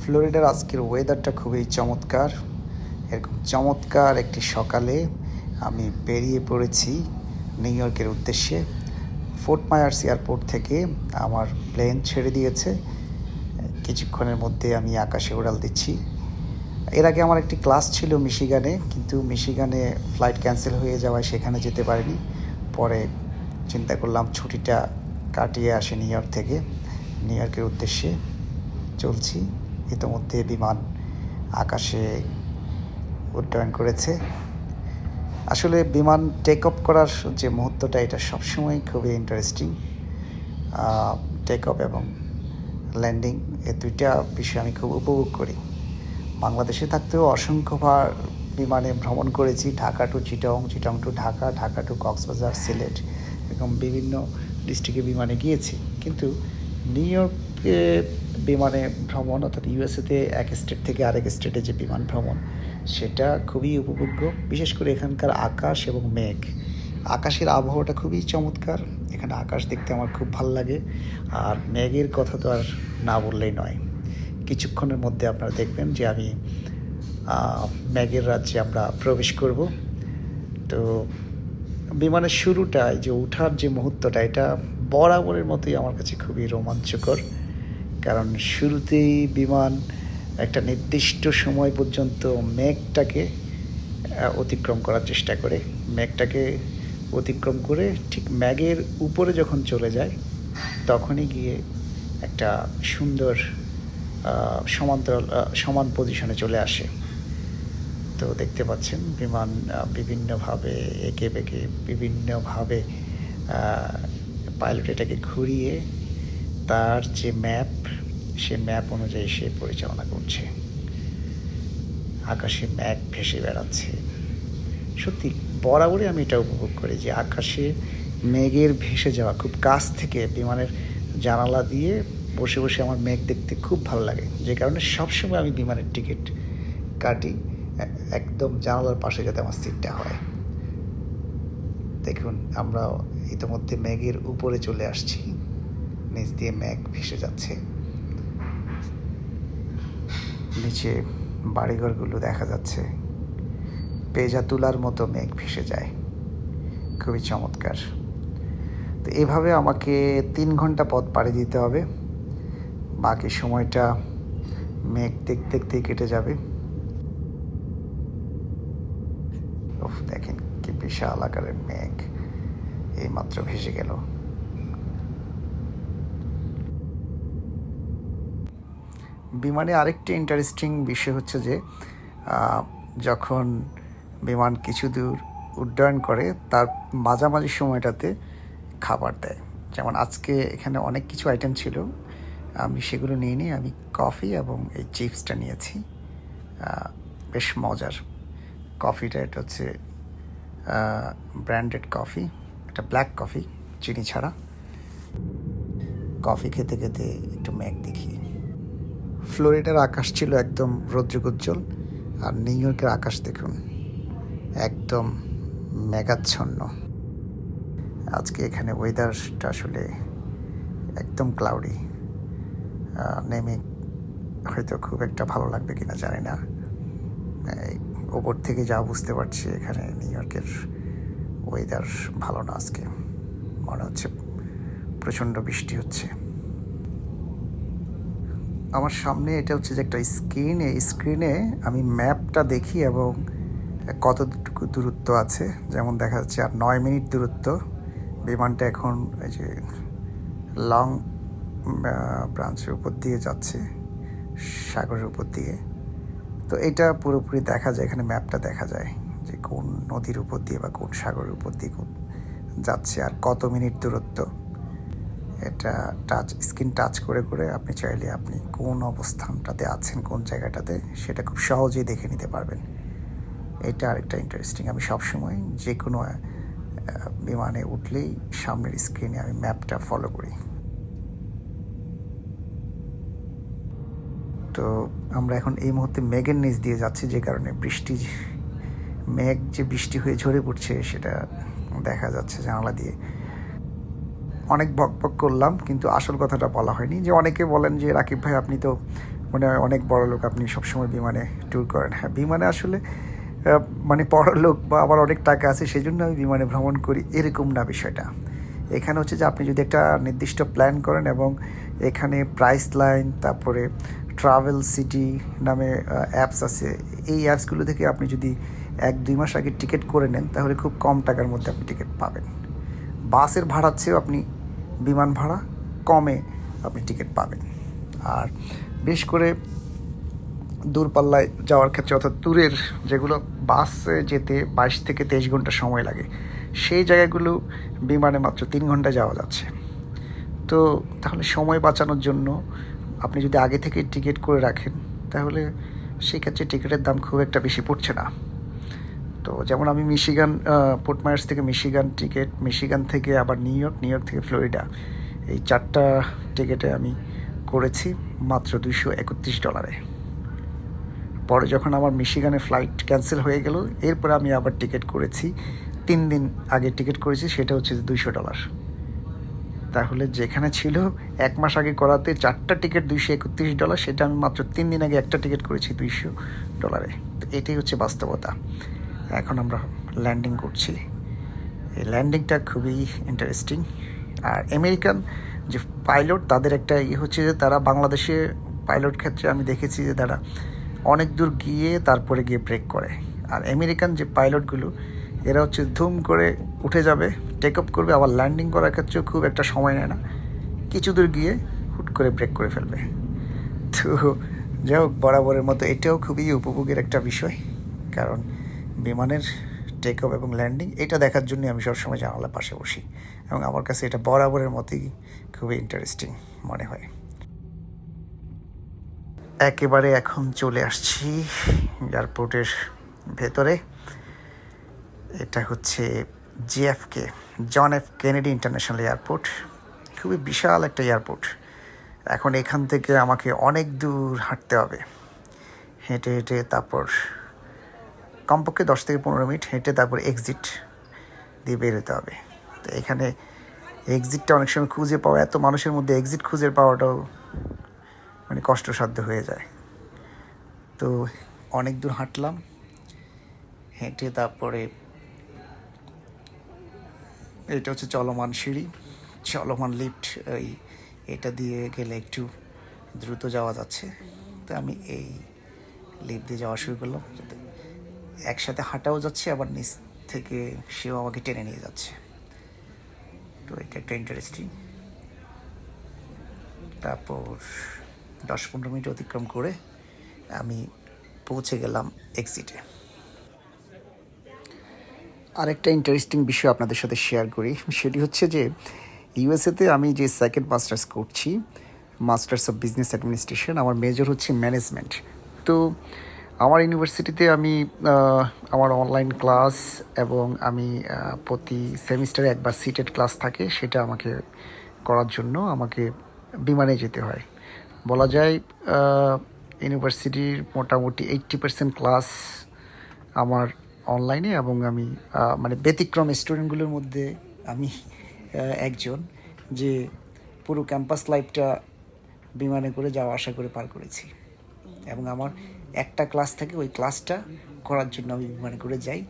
ফ্লোরিডার আজকের ওয়েদারটা খুবই চমৎকার। এরকম চমৎকার একটি সকালে আমি বেরিয়ে পড়েছি নিউ ইয়র্কের উদ্দেশ্যে। ফোর্ট মায়ার্স এয়ারপোর্ট থেকে আমার প্লেন ছেড়ে দিয়েছে। কিছুক্ষণের মধ্যে আমি আকাশে উড়াল দিচ্ছি। এর আগে আমার একটি ক্লাস ছিল মিশিগানে, কিন্তু মিশিগানে ফ্লাইট ক্যান্সেল হয়ে যাওয়ায় সেখানে যেতে পারিনি। পরে চিন্তা করলাম ছুটিটা কাটিয়ে আসি নিউ ইয়র্ক থেকে। নিউ ইয়র্কের উদ্দেশ্যে চলছি। ইতোমধ্যে বিমান আকাশে উড্ডয়ন করেছে। আসলে বিমান টেক অফ করার যে মুহূর্তটা, এটা সবসময় খুবই ইন্টারেস্টিং। টেক অফ এবং ল্যান্ডিং, এই দুইটা বিষয় আমি খুব উপভোগ করি। বাংলাদেশে থাকতেও অসংখ্যবার বিমানে ভ্রমণ করেছি। Dhaka to Chittagong, Chittagong to Dhaka, Dhaka to Cox's Bazar, Sylhet, এরকম বিভিন্ন ডিস্ট্রিক্টে বিমানে গিয়েছি। কিন্তু নিউ ইয়র্কে বিমানে ভ্রমণ, অর্থাৎ ইউএসএতে এক স্টেট থেকে আরেক স্টেটে যে বিমান ভ্রমণ, সেটা খুবই উপভোগ্য। বিশেষ করে এখানকার আকাশ এবং মেঘ, আকাশের আবহাওয়াটা খুবই চমৎকার। এখানে আকাশ দেখতে আমার খুব ভালো লাগে। আর মেঘের কথা তো আর না বললেই নয়। কিছুক্ষণের মধ্যে আপনারা দেখবেন যে আমি মেঘের রাজ্যে আমরা প্রবেশ করব। তো বিমানের শুরুটা, যে ওঠার যে মুহূর্তটা, এটা বরাবরের মতোই আমার কাছে খুবই রোমাঞ্চকর। কারণ শুরুতেই বিমান একটা নির্দিষ্ট সময় পর্যন্ত মেঘটাকে অতিক্রম করার চেষ্টা করে। মেঘটাকে অতিক্রম করে ঠিক মেঘের উপরে যখন চলে যায়, তখনই গিয়ে একটা সুন্দর সমান্তরাল সমান পজিশনে চলে আসে। তো দেখতে পাচ্ছেন বিমান বিভিন্নভাবে এঁকে বেঁকে, বিভিন্নভাবে পাইলট এটাকে ঘুরিয়ে তার যে ম্যাপ, সে ম্যাপ অনুযায়ী সে পরিচালনা করছে। আকাশে মেঘ ভেসে বেড়াচ্ছে। সত্যি বরাবরই আমি এটা উপভোগ করি যে আকাশে মেঘের ভেসে যাওয়া, খুব কাছ থেকে বিমানের জানালা দিয়ে বসে বসে আমার মেঘ দেখতে খুব ভালো লাগে। যে কারণে সবসময় আমি বিমানের টিকিট কাটি একদম জানালার পাশে, যাতে আমার সিটটা হয়। দেখুন, আমরা ইতিমধ্যে মেঘের উপরে চলে আসছি। নিচ দিয়ে মেঘ ভেসে যাচ্ছে। নিচে বাড়িঘরগুলো দেখা যাচ্ছে। পেজা তুলার মতো মেঘ ভেসে যায়। খুবই চমৎকার। তো এভাবে আমাকে 3 ঘন্টা পথ পাড়ি দিতে হবে। বাকি সময়টা মেঘ দেখতে দেখতেই কেটে যাবে। দেখেন কি বিশাল আকারের মেঘ এইমাত্র ভেসে গেল। বিমানে আরেকটি ইন্টারেস্টিং বিষয় হচ্ছে যে যখন বিমান কিছু দূর উড্ডয়ন করে, তার মাঝামাঝি সময়টাতে খাবার দেয়। যেমন আজকে এখানে অনেক কিছু আইটেম ছিল, আমি সেগুলো নিয়ে নিই। আমি কফি এবং এই চিপসটা নিয়েছি। বেশ মজার কফিটা। এটা হচ্ছে ব্র্যান্ডেড কফি, এটা ব্ল্যাক কফি, চিনি ছাড়া। কফি খেতে খেতে একটু মেঘ দেখি। ফ্লোরিডার আকাশ ছিল একদম রৌদ্রোজ্জ্বল, আর নিউ ইয়র্কের আকাশ দেখুন একদম মেঘাচ্ছন্ন। আজকে এখানে ওয়েদারটা আসলে একদম ক্লাউডি। নেমে হয়তো খুব একটা ভালো লাগবে কিনা জানি না। ওপর থেকে যা বুঝতে পারছি, এখানে নিউ ইয়র্কের ওয়েদার ভালো না। আজকে মনে হচ্ছে প্রচণ্ড বৃষ্টি হচ্ছে। আমার সামনে এটা হচ্ছে যে একটা স্ক্রিন। এই স্ক্রিনে আমি ম্যাপটা দেখি এবং কতটুকু দূরত্ব আছে। যেমন দেখা যাচ্ছে আর 9 মিনিট দূরত্ব। বিমানটা এখন এই যে লং ব্রাঞ্চের উপর দিয়ে যাচ্ছে, সাগরের উপর দিয়ে। তো এটা পুরোপুরি দেখা যায়, এখানে ম্যাপটা দেখা যায় যে কোন নদীর উপর দিয়ে বা কোন সাগরের উপর দিয়ে যাচ্ছে আর কত মিনিট দূরত্ব। এটা স্ক্রিন টাচ করে করে আপনি চাইলে আপনি কোন অবস্থানটাতে আছেন, কোন জায়গাটাতে, সেটা খুব সহজেই দেখে নিতে পারবেন। এটা আরেকটা ইন্টারেস্টিং। আমি সবসময় যে কোনো বিমানে উঠলেই সামনের স্ক্রিনে আমি ম্যাপটা ফলো করি। তো আমরা এখন এই মুহূর্তে মেঘের নিচ দিয়ে যাচ্ছি, যে কারণে মেঘ যে বৃষ্টি হয়ে ঝরে পড়ছে সেটা দেখা যাচ্ছে জানালা দিয়ে। অনেক বকবক করলাম, কিন্তু আসল কথাটা বলা হয়নি। যে অনেকে বলেন যে রাকিব ভাই, আপনি তো মনে হয় অনেক বড় লোক, আপনি সবসময় বিমানে ট্যুর করেন। হ্যাঁ, বিমানে আসলে মানে বড় লোক বা আবার অনেক টাকা আছে সেই জন্য আমি বিমানে ভ্রমণ করি, এরকম না বিষয়টা। এখানে হচ্ছে যে আপনি যদি একটা নির্দিষ্ট প্ল্যান করেন এবং এখানে প্রাইস লাইন, তারপরে ট্রাভেল সিটি নামে অ্যাপস আছে, এই অ্যাপসগুলো থেকে আপনি যদি 1-2 মাস আগে টিকিট করে নেন তাহলে খুব কম টাকার মধ্যে আপনি টিকিট পাবেন। বাসের ভাড়ার চেয়েও আপনি বিমান ভাড়া কমে আপনি টিকিট পাবেন। আর বেশ করে দূরপাল্লায় যাওয়ার ক্ষেত্রে, অর্থাৎ দূরের যেগুলো বাসে যেতে 22 থেকে 23 ঘন্টা সময় লাগে, সেই জায়গাগুলো বিমানে মাত্র 3 ঘন্টায় যাওয়া যাচ্ছে। তো তাহলে সময় বাঁচানোর জন্য আপনি যদি আগে থেকে টিকিট করে রাখেন তাহলে সেক্ষেত্রে টিকিটের দাম খুব একটা বেশি পড়ছে না। তো যেমন আমি মিশিগান, পোর্ট মায়ার্স থেকে মিশিগান টিকিট, মিশিগান থেকে আবার নিউ ইয়র্ক থেকে ফ্লোরিডা, এই 4টা টিকিটে আমি করেছি মাত্র $231। পরে যখন আমার মিশিগানে ফ্লাইট ক্যান্সেল হয়ে গেল, এরপরে আমি আবার টিকিট করেছি, 3 দিন আগে টিকিট করেছি, সেটা হচ্ছে $200। তাহলে যেখানে ছিল 1 মাস আগে করাতে 4টা টিকিট $231, সেটা আমি মাত্র 3 দিন আগে একটা টিকিট করেছি $200। তো এটাই হচ্ছে বাস্তবতা। এখন আমরা ল্যান্ডিং করছি। এই ল্যান্ডিংটা খুবই ইন্টারেস্টিং। আর আমেরিকান যে পাইলট, তাদের একটা হচ্ছে যে তারা বাংলাদেশে পাইলট ক্ষেত্রে আমি দেখেছি যে তারা অনেক দূর গিয়ে তারপরে গিয়ে ব্রেক করে। আর আমেরিকান যে পাইলটগুলো, এরা হচ্ছে ধুম করে উঠে যাবে, টেক অফ করবে, আবার ল্যান্ডিং করার ক্ষেত্রেও খুব একটা সময় নেয় না, কিছু দূর গিয়ে হুট করে ব্রেক করে ফেলবে। তো যাই হোক, বরাবরের মতো এটাও খুবই উপভোগের একটা বিষয়, কারণ বিমানের টেক অফ এবং ল্যান্ডিং এটা দেখার জন্য আমি সবসময় জানালার পাশে বসি, এবং আমার কাছে এটা বরাবরের মতোই খুবই ইন্টারেস্টিং মনে হয়। একেবারে এখন চলে আসছি এয়ারপোর্টের ভেতরে। এটা হচ্ছে JFK, John F Kennedy International Airport. খুবই বিশাল একটা এয়ারপোর্ট। এখন এখান থেকে আমাকে অনেক দূর হাঁটতে হবে, হেঁটে হেঁটে, তারপর কমপক্ষে 10 থেকে 15 মিনিট হেঁটে তারপর এক্সিট দিয়ে বেরোতে হবে। তো এখানে এক্সিটটা অনেক সময় খুঁজে পাওয়া, এত মানুষের মধ্যে এক্সিট খুঁজে পাওয়াটাও মানে কষ্টসাধ্য হয়ে যায়। তো অনেক দূর হাঁটলাম, হেঁটে তারপরে এটা হচ্ছে চলমান সিঁড়ি, চলমান লিফট, এটা দিয়ে গেলে একটু দ্রুত যাওয়া যাচ্ছে। তো আমি এই লিফট দিয়ে যাওয়া শুরু করলাম, যাতে একসাথে হাঁটাও যাচ্ছে, আবার নিচ থেকে সেও আমাকে টেনে নিয়ে যাচ্ছে। তো এটা একটা ইন্টারেস্টিং। তারপর 10-15 মিনিট অতিক্রম করে আমি পৌঁছে গেলাম এক্সিটে। আরেকটা ইন্টারেস্টিং বিষয় আপনাদের সাথে শেয়ার করি, সেটি হচ্ছে যে ইউএসএতে আমি যে সেকেন্ড মাস্টার্স করছি, মাস্টার্স অফ বিজনেস অ্যাডমিনিস্ট্রেশন, আমার মেজর হচ্ছে ম্যানেজমেন্ট। তো আমার ইউনিভার্সিটিতে আমি আমার অনলাইন ক্লাস এবং আমি প্রতি সেমিস্টারে একবার সিটেড ক্লাস থাকে, সেটা আমাকে করার জন্য আমাকে বিমানে যেতে হয়। বলা যায় ইউনিভার্সিটির মোটামুটি 80% ক্লাস আমার অনলাইনে, এবং আমি মানে ব্যতিক্রম স্টুডেন্টগুলোর মধ্যে আমি একজন, যে পুরো ক্যাম্পাস লাইফটা বিমানে করে যাওয়া আসা করে পার করেছি। এবং আমার একটা ক্লাস থাকে, ওই ক্লাসটা করার জন্য আমি বিমানে করে যাই,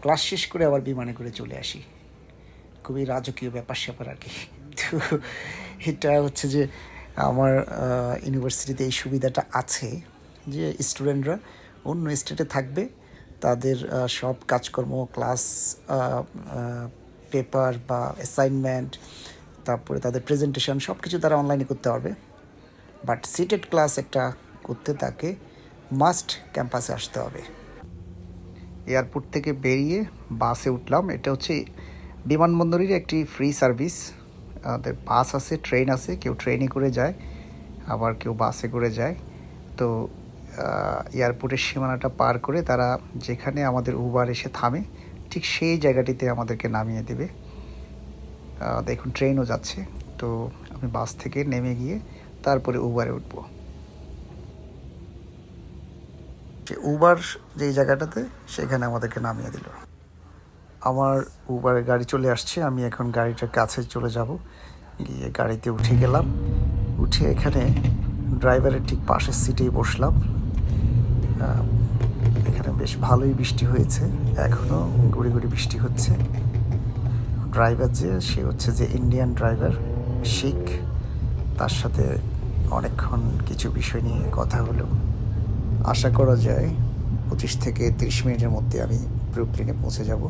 ক্লাস শেষ করে আবার বিমানে করে চলে আসি। খুবই রাজকীয় ব্যাপার স্যাপার আর কি। তো এটা হচ্ছে যে আমার ইউনিভার্সিটিতে এই সুবিধাটা আছে যে স্টুডেন্টরা অন্য স্টেটে থাকবে, তাদের সব কাজকর্ম, ক্লাস, পেপার বা অ্যাসাইনমেন্ট, তারপরে তাদের প্রেজেন্টেশন, সব কিছু তারা অনলাইনে করতে পারবে। বাট সিটেড ক্লাস একটা করতে তাকে মাস্ট ক্যাম্পাসে আসতে হবে। এয়ারপোর্ট থেকে বেরিয়ে বাসে উঠলাম। এটা হচ্ছে বিমানবন্দরের একটি ফ্রি সার্ভিস। আমাদের বাস আছে, ট্রেন আছে, কেউ ট্রেনে করে যায়, আবার কেউ বাসে করে যায়। তো এয়ারপোর্টের সীমানাটা পার করে তারা যেখানে আমাদের উবার এসে থামে, ঠিক সেই জায়গাটিতে আমাদেরকে নামিয়ে দেবে। দেখুন ট্রেনও যাচ্ছে। তো আমি বাস থেকে নেমে গিয়ে তারপরে উবারে উঠবো। উবার যেই জায়গাটাতে, সেখানে আমাদেরকে নামিয়ে দিল। আমার উবারের গাড়ি চলে আসছে, আমি এখন গাড়িটার কাছে চলে যাব। গিয়ে গাড়িতে উঠে গেলাম, উঠে এখানে ড্রাইভারের ঠিক পাশের সিটেই বসলাম। এখানে বেশ ভালোই বৃষ্টি হয়েছে, এখনও গুড়ি গুড়ি বৃষ্টি হচ্ছে। ড্রাইভার সে হচ্ছে যে ইন্ডিয়ান ড্রাইভার শিখ, তার সাথে অনেকক্ষণ কিছু বিষয় নিয়ে কথা হলো। আশা করা যায় 25 থেকে 30 মিনিটের মধ্যে আমি ব্রুকলিনে পৌঁছে যাব।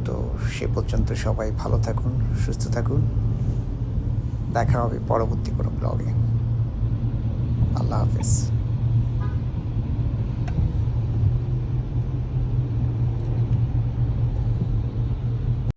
তো সে পর্যন্ত সবাই ভালো থাকুন, সুস্থ থাকুন। দেখা হবে পরবর্তী কোনো ব্লগে। আল্লাহ হাফেজ।